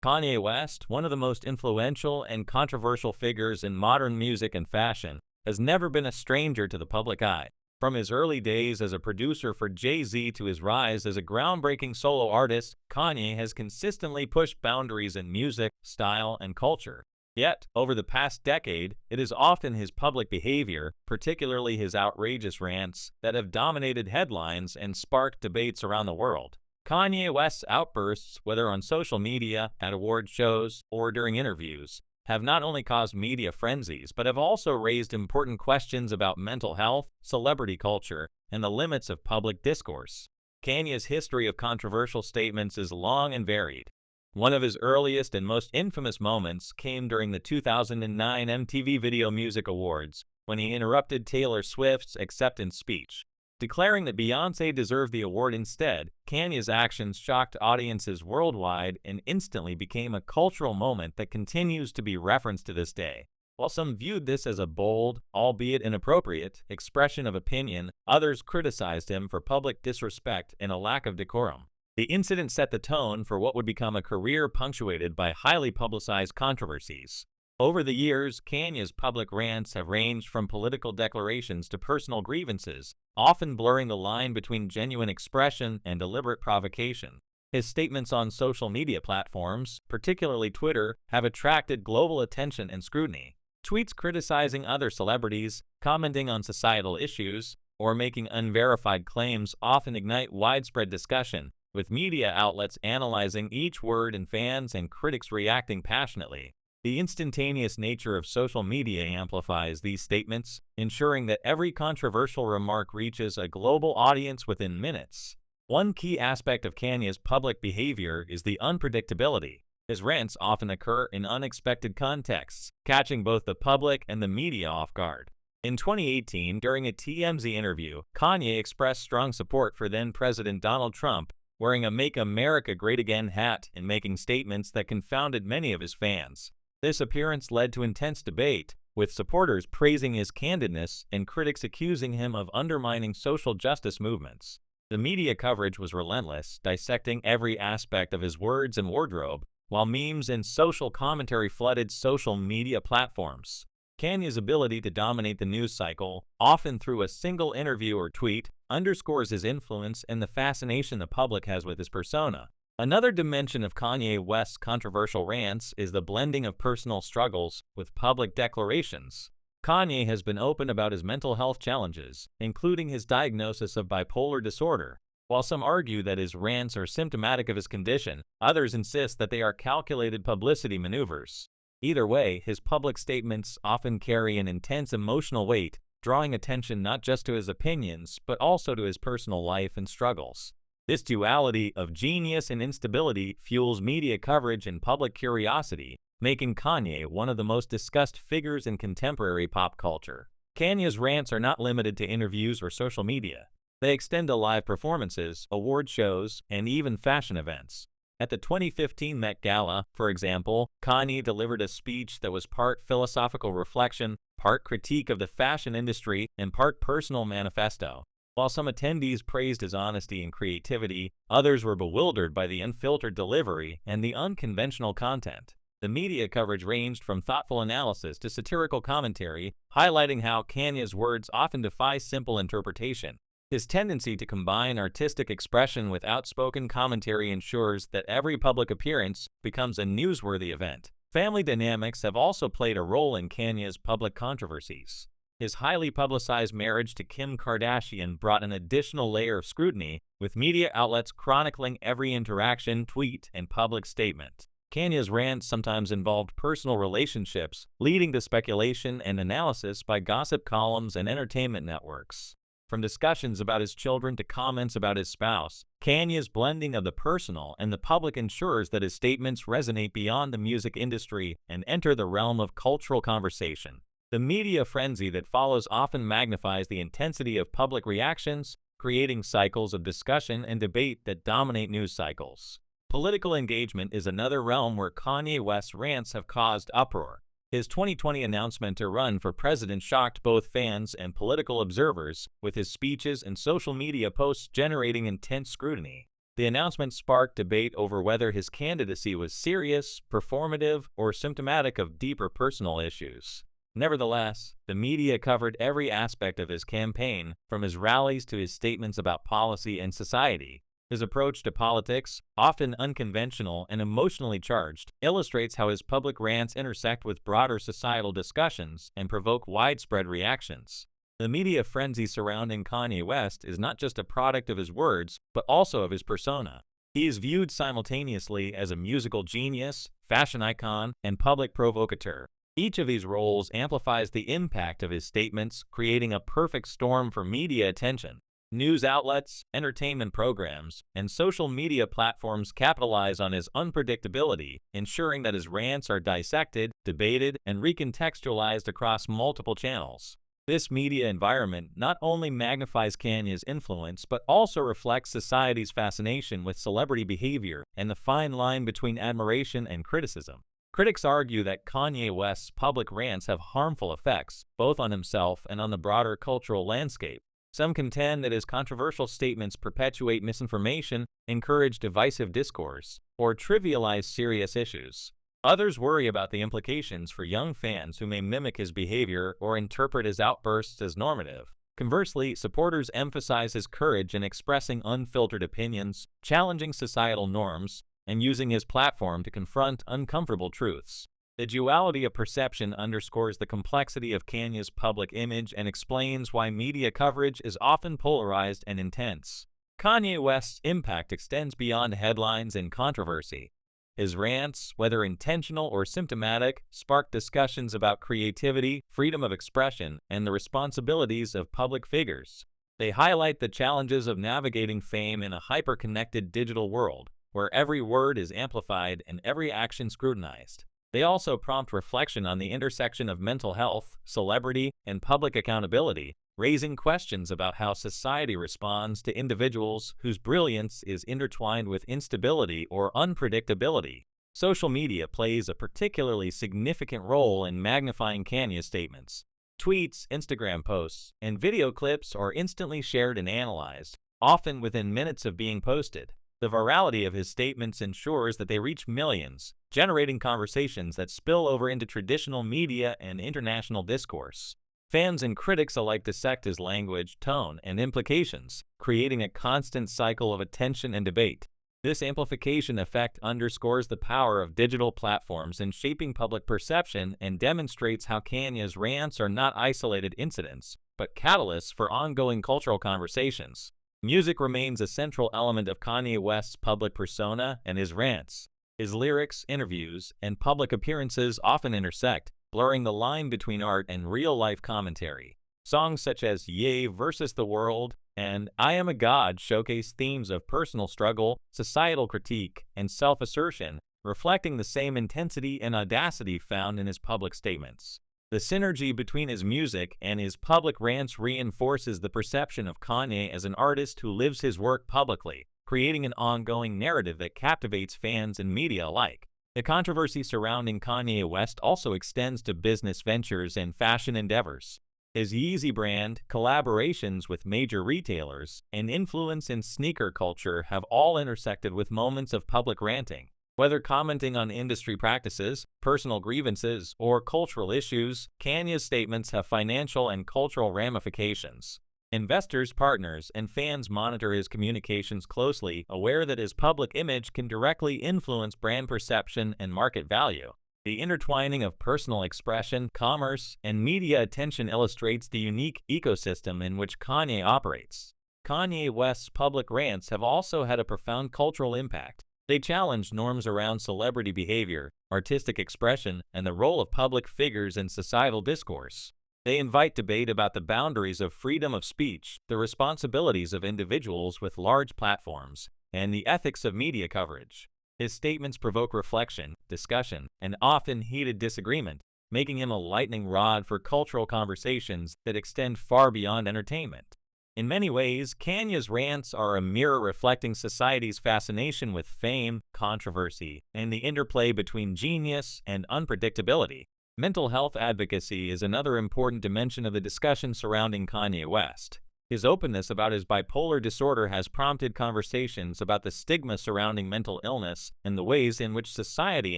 Kanye West, one of the most influential and controversial figures in modern music and fashion, has never been a stranger to the public eye. From his early days as a producer for Jay-Z to his rise as a groundbreaking solo artist, Kanye has consistently pushed boundaries in music, style, and culture. Yet, over the past decade, it is often his public behavior, particularly his outrageous rants, that have dominated headlines and sparked debates around the world. Kanye West's outbursts, whether on social media, at award shows, or during interviews, have not only caused media frenzies but have also raised important questions about mental health, celebrity culture, and the limits of public discourse. Kanye's history of controversial statements is long and varied. One of his earliest and most infamous moments came during the 2009 MTV Video Music Awards, when he interrupted Taylor Swift's acceptance speech. Declaring that Beyoncé deserved the award instead, Kanye's actions shocked audiences worldwide and instantly became a cultural moment that continues to be referenced to this day. While some viewed this as a bold, albeit inappropriate, expression of opinion, others criticized him for public disrespect and a lack of decorum. The incident set the tone for what would become a career punctuated by highly publicized controversies. Over the years, Kanye's public rants have ranged from political declarations to personal grievances, often blurring the line between genuine expression and deliberate provocation. His statements on social media platforms, particularly Twitter, have attracted global attention and scrutiny. Tweets criticizing other celebrities, commenting on societal issues, or making unverified claims often ignite widespread discussion, with media outlets analyzing each word and fans and critics reacting passionately. The instantaneous nature of social media amplifies these statements, ensuring that every controversial remark reaches a global audience within minutes. One key aspect of Kanye's public behavior is the unpredictability. His rants often occur in unexpected contexts, catching both the public and the media off guard. In 2018, during a TMZ interview, Kanye expressed strong support for then-President Donald Trump, wearing a Make America Great Again hat and making statements that confounded many of his fans. This appearance led to intense debate, with supporters praising his candidness and critics accusing him of undermining social justice movements. The media coverage was relentless, dissecting every aspect of his words and wardrobe, while memes and social commentary flooded social media platforms. Kanye's ability to dominate the news cycle, often through a single interview or tweet, underscores his influence and the fascination the public has with his persona. Another dimension of Kanye West's controversial rants is the blending of personal struggles with public declarations. Kanye has been open about his mental health challenges, including his diagnosis of bipolar disorder. While some argue that his rants are symptomatic of his condition, others insist that they are calculated publicity maneuvers. Either way, his public statements often carry an intense emotional weight, drawing attention not just to his opinions, but also to his personal life and struggles. This duality of genius and instability fuels media coverage and public curiosity, making Kanye one of the most discussed figures in contemporary pop culture. Kanye's rants are not limited to interviews or social media. They extend to live performances, award shows, and even fashion events. At the 2015 Met Gala, for example, Kanye delivered a speech that was part philosophical reflection, part critique of the fashion industry, and part personal manifesto. While some attendees praised his honesty and creativity, others were bewildered by the unfiltered delivery and the unconventional content. The media coverage ranged from thoughtful analysis to satirical commentary, highlighting how Kanye's words often defy simple interpretation. His tendency to combine artistic expression with outspoken commentary ensures that every public appearance becomes a newsworthy event. Family dynamics have also played a role in Kanye's public controversies. His highly publicized marriage to Kim Kardashian brought an additional layer of scrutiny, with media outlets chronicling every interaction, tweet, and public statement. Kanye's rants sometimes involved personal relationships, leading to speculation and analysis by gossip columns and entertainment networks. From discussions about his children to comments about his spouse, Kanye's blending of the personal and the public ensures that his statements resonate beyond the music industry and enter the realm of cultural conversation. The media frenzy that follows often magnifies the intensity of public reactions, creating cycles of discussion and debate that dominate news cycles. Political engagement is another realm where Kanye West's rants have caused uproar. His 2020 announcement to run for president shocked both fans and political observers, with his speeches and social media posts generating intense scrutiny. The announcement sparked debate over whether his candidacy was serious, performative, or symptomatic of deeper personal issues. Nevertheless, the media covered every aspect of his campaign, from his rallies to his statements about policy and society. His approach to politics, often unconventional and emotionally charged, illustrates how his public rants intersect with broader societal discussions and provoke widespread reactions. The media frenzy surrounding Kanye West is not just a product of his words, but also of his persona. He is viewed simultaneously as a musical genius, fashion icon, and public provocateur. Each of these roles amplifies the impact of his statements, creating a perfect storm for media attention. News outlets, entertainment programs, and social media platforms capitalize on his unpredictability, ensuring that his rants are dissected, debated, and recontextualized across multiple channels. This media environment not only magnifies Kanye's influence, but also reflects society's fascination with celebrity behavior and the fine line between admiration and criticism. Critics argue that Kanye West's public rants have harmful effects, both on himself and on the broader cultural landscape. Some contend that his controversial statements perpetuate misinformation, encourage divisive discourse, or trivialize serious issues. Others worry about the implications for young fans who may mimic his behavior or interpret his outbursts as normative. Conversely, supporters emphasize his courage in expressing unfiltered opinions, challenging societal norms, and using his platform to confront uncomfortable truths. The duality of perception underscores the complexity of Kanye's public image and explains why media coverage is often polarized and intense. Kanye West's impact extends beyond headlines and controversy. His rants, whether intentional or symptomatic, spark discussions about creativity, freedom of expression, and the responsibilities of public figures. They highlight the challenges of navigating fame in a hyper-connected digital world, where every word is amplified and every action scrutinized. They also prompt reflection on the intersection of mental health, celebrity, and public accountability, raising questions about how society responds to individuals whose brilliance is intertwined with instability or unpredictability. Social media plays a particularly significant role in magnifying Kanye's statements. Tweets, Instagram posts, and video clips are instantly shared and analyzed, often within minutes of being posted. The virality of his statements ensures that they reach millions, generating conversations that spill over into traditional media and international discourse. Fans and critics alike dissect his language, tone, and implications, creating a constant cycle of attention and debate. This amplification effect underscores the power of digital platforms in shaping public perception and demonstrates how Kanye's rants are not isolated incidents, but catalysts for ongoing cultural conversations. Music remains a central element of Kanye West's public persona and his rants. His lyrics, interviews, and public appearances often intersect, blurring the line between art and real-life commentary. Songs such as Ye vs. the World and I Am a God showcase themes of personal struggle, societal critique, and self-assertion, reflecting the same intensity and audacity found in his public statements. The synergy between his music and his public rants reinforces the perception of Kanye as an artist who lives his work publicly, creating an ongoing narrative that captivates fans and media alike. The controversy surrounding Kanye West also extends to business ventures and fashion endeavors. His Yeezy brand, collaborations with major retailers, and influence in sneaker culture have all intersected with moments of public ranting. Whether commenting on industry practices, personal grievances, or cultural issues, Kanye's statements have financial and cultural ramifications. Investors, partners, and fans monitor his communications closely, aware that his public image can directly influence brand perception and market value. The intertwining of personal expression, commerce, and media attention illustrates the unique ecosystem in which Kanye operates. Kanye West's public rants have also had a profound cultural impact. They challenge norms around celebrity behavior, artistic expression, and the role of public figures in societal discourse. They invite debate about the boundaries of freedom of speech, the responsibilities of individuals with large platforms, and the ethics of media coverage. His statements provoke reflection, discussion, and often heated disagreement, making him a lightning rod for cultural conversations that extend far beyond entertainment. In many ways, Kanye's rants are a mirror reflecting society's fascination with fame, controversy, and the interplay between genius and unpredictability. Mental health advocacy is another important dimension of the discussion surrounding Kanye West. His openness about his bipolar disorder has prompted conversations about the stigma surrounding mental illness and the ways in which society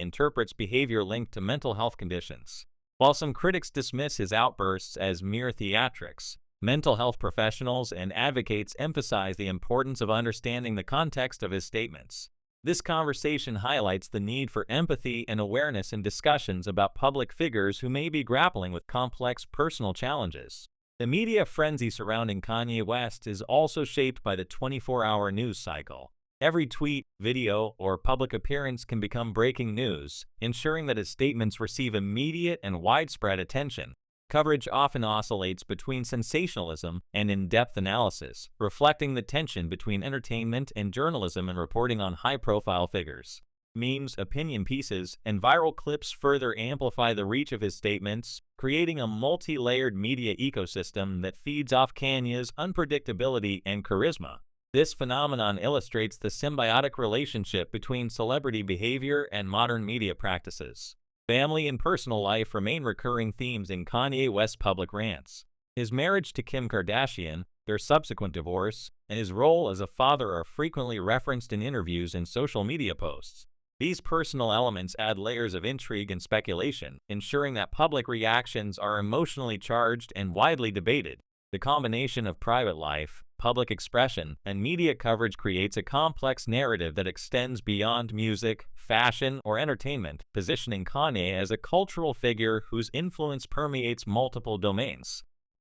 interprets behavior linked to mental health conditions. While some critics dismiss his outbursts as mere theatrics, mental health professionals and advocates emphasize the importance of understanding the context of his statements. This conversation highlights the need for empathy and awareness in discussions about public figures who may be grappling with complex personal challenges. The media frenzy surrounding Kanye West is also shaped by the 24-hour news cycle. Every tweet, video, or public appearance can become breaking news, ensuring that his statements receive immediate and widespread attention. Coverage often oscillates between sensationalism and in-depth analysis, reflecting the tension between entertainment and journalism and reporting on high-profile figures. Memes, opinion pieces, and viral clips further amplify the reach of his statements, creating a multi-layered media ecosystem that feeds off Kanye's unpredictability and charisma. This phenomenon illustrates the symbiotic relationship between celebrity behavior and modern media practices. Family and personal life remain recurring themes in Kanye West's public rants. His marriage to Kim Kardashian, their subsequent divorce, and his role as a father are frequently referenced in interviews and social media posts. These personal elements add layers of intrigue and speculation, ensuring that public reactions are emotionally charged and widely debated. The combination of private life, public expression, and media coverage creates a complex narrative that extends beyond music, fashion, or entertainment, positioning Kanye as a cultural figure whose influence permeates multiple domains.